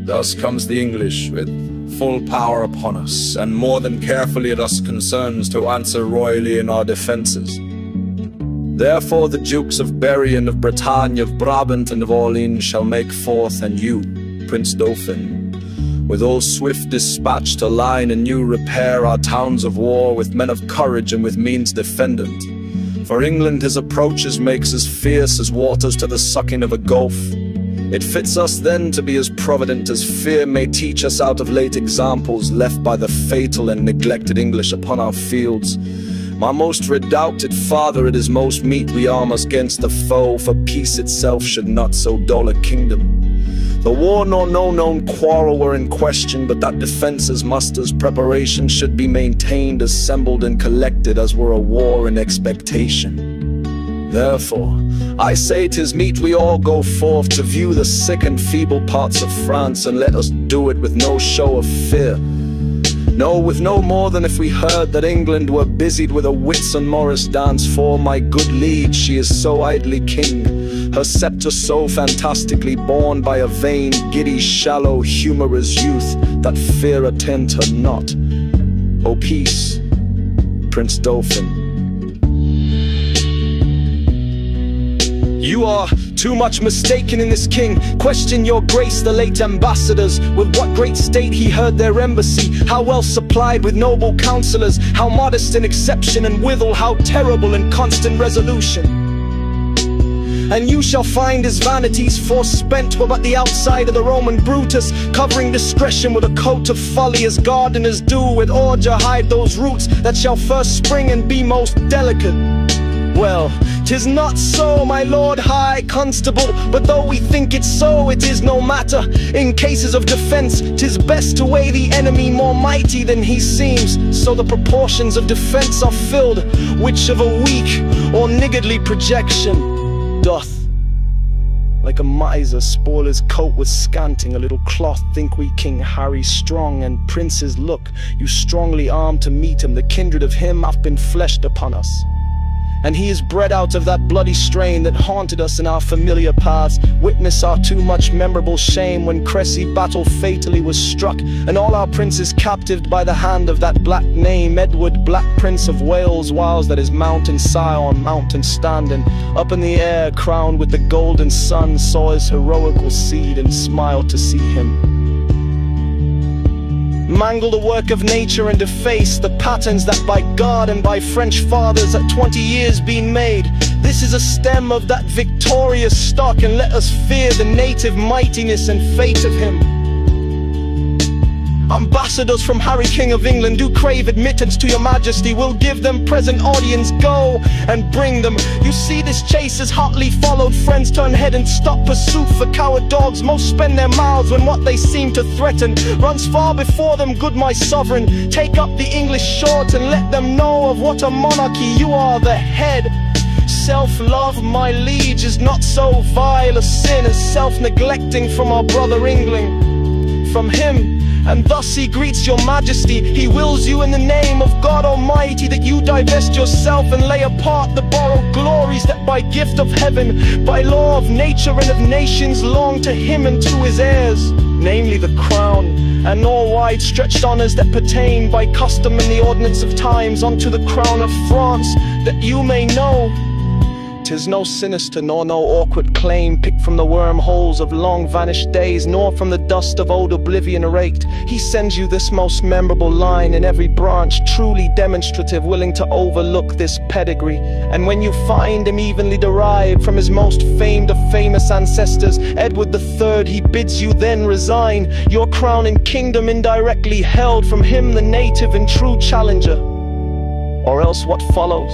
Thus comes the English with full power upon us, and more than carefully it us concerns to answer royally in our defences. Therefore the Dukes of Berri and of Bretagne, of Brabant and of Orleans shall make forth, and you, Prince Dauphin, with all swift dispatch to line anew repair our towns of war with men of courage and with means defendant. For England his approaches makes as fierce as waters to the sucking of a gulf. It fits us then to be as provident as fear may teach us out of late examples left by the fatal and neglected English upon our fields. My most redoubted father, it is most meet we arm us against the foe, for peace itself should not so dull a kingdom. The war nor no known quarrel were in question, but that defences, musters, preparations should be maintained, assembled and collected as were a war in expectation. Therefore, I say 'tis meet we all go forth to view the sick and feeble parts of France, and let us do it with no show of fear. No, with no more than if we heard that England were busied with a Whitsun Morris dance, for my good liege, she is so idly king, her sceptre so fantastically borne by a vain, giddy, shallow, humorous youth, that fear attend her not. O peace, Prince Dauphin. You are too much mistaken in this king. Question your grace the late ambassadors, with what great state he heard their embassy, how well supplied with noble counsellors, how modest in exception, and withal how terrible in constant resolution. And you shall find his vanities forespent were but the outside of the Roman Brutus, covering discretion with a coat of folly, as gardeners do with ordure hide those roots that shall first spring and be most delicate. Well, 'tis not so, my Lord High Constable, but though we think it so, it is no matter. In cases of defense, 'tis best to weigh the enemy more mighty than he seems, so the proportions of defense are filled, which of a weak or niggardly projection doth, like a miser, spoil his coat with scanting a little cloth. Think we King Harry strong, and princes look, you strongly armed to meet him. The kindred of him hath been fleshed upon us, and he is bred out of that bloody strain that haunted us in our familiar paths. Witness our too much memorable shame when Cressy battle fatally was struck, and all our princes captived by the hand of that black name, Edward, Black Prince of Wales, whiles that his mountain sire on mountain standing up in the air, crowned with the golden sun, saw his heroical seed and smiled to see him mangle the work of nature and deface the patterns that by God and by French fathers at 20 years been made. This is a stem of that victorious stock, and let us fear the native mightiness and fate of him. Ambassadors from Harry King of England do crave admittance to your majesty. We'll give them present audience, go and bring them. You see this chase is hotly followed, friends turn head and stop pursuit, for coward dogs most spend their mouths when what they seem to threaten runs far before them. Good my sovereign, take up the English short and let them know of what a monarchy you are the head. Self-love, my liege, is not so vile a sin as self-neglecting from our brother England, from him. And thus he greets your majesty. He wills you in the name of God Almighty that you divest yourself and lay apart the borrowed glories that by gift of heaven, by law of nature and of nations, long to him and to his heirs, namely the crown, and all wide stretched honours that pertain by custom and the ordinance of times unto the crown of France, that you may know 'tis no sinister nor no awkward claim, picked from the wormholes of long vanished days, nor from the dust of old oblivion raked. He sends you this most memorable line in every branch, truly demonstrative, willing to overlook this pedigree. And when you find him evenly derived from his most famed of famous ancestors, Edward III, he bids you then resign your crown and kingdom indirectly held from him, the native and true challenger. Or else what follows?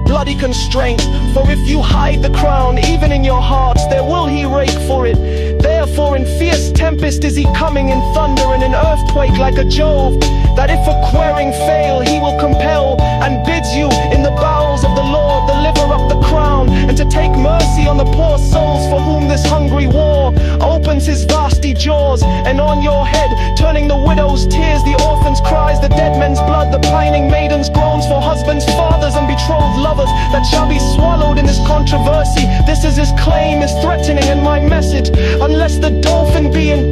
Bloody constraint, for if you hide the crown even in your hearts, there will he rake for it. Therefore in fierce tempest is he coming, in thunder and in earthquake like a Jove, that if a querying fail he will compel, and bids you in the bowels of the Lord deliver up the crown, and to take mercy on the poor souls for whom this hungry war opens his vasty jaws. And on your head turning the widow's tears, the orphan's cries, the dead men's blood, the pining maiden's groans for husbands, fathers and betrothed lovers that shall be swallowed in this controversy. This is his claim, his threatening, and my message. Unless the Dauphin be in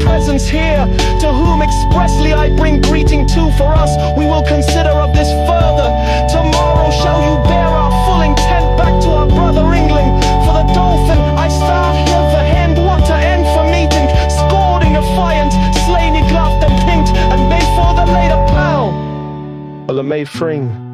made freeing.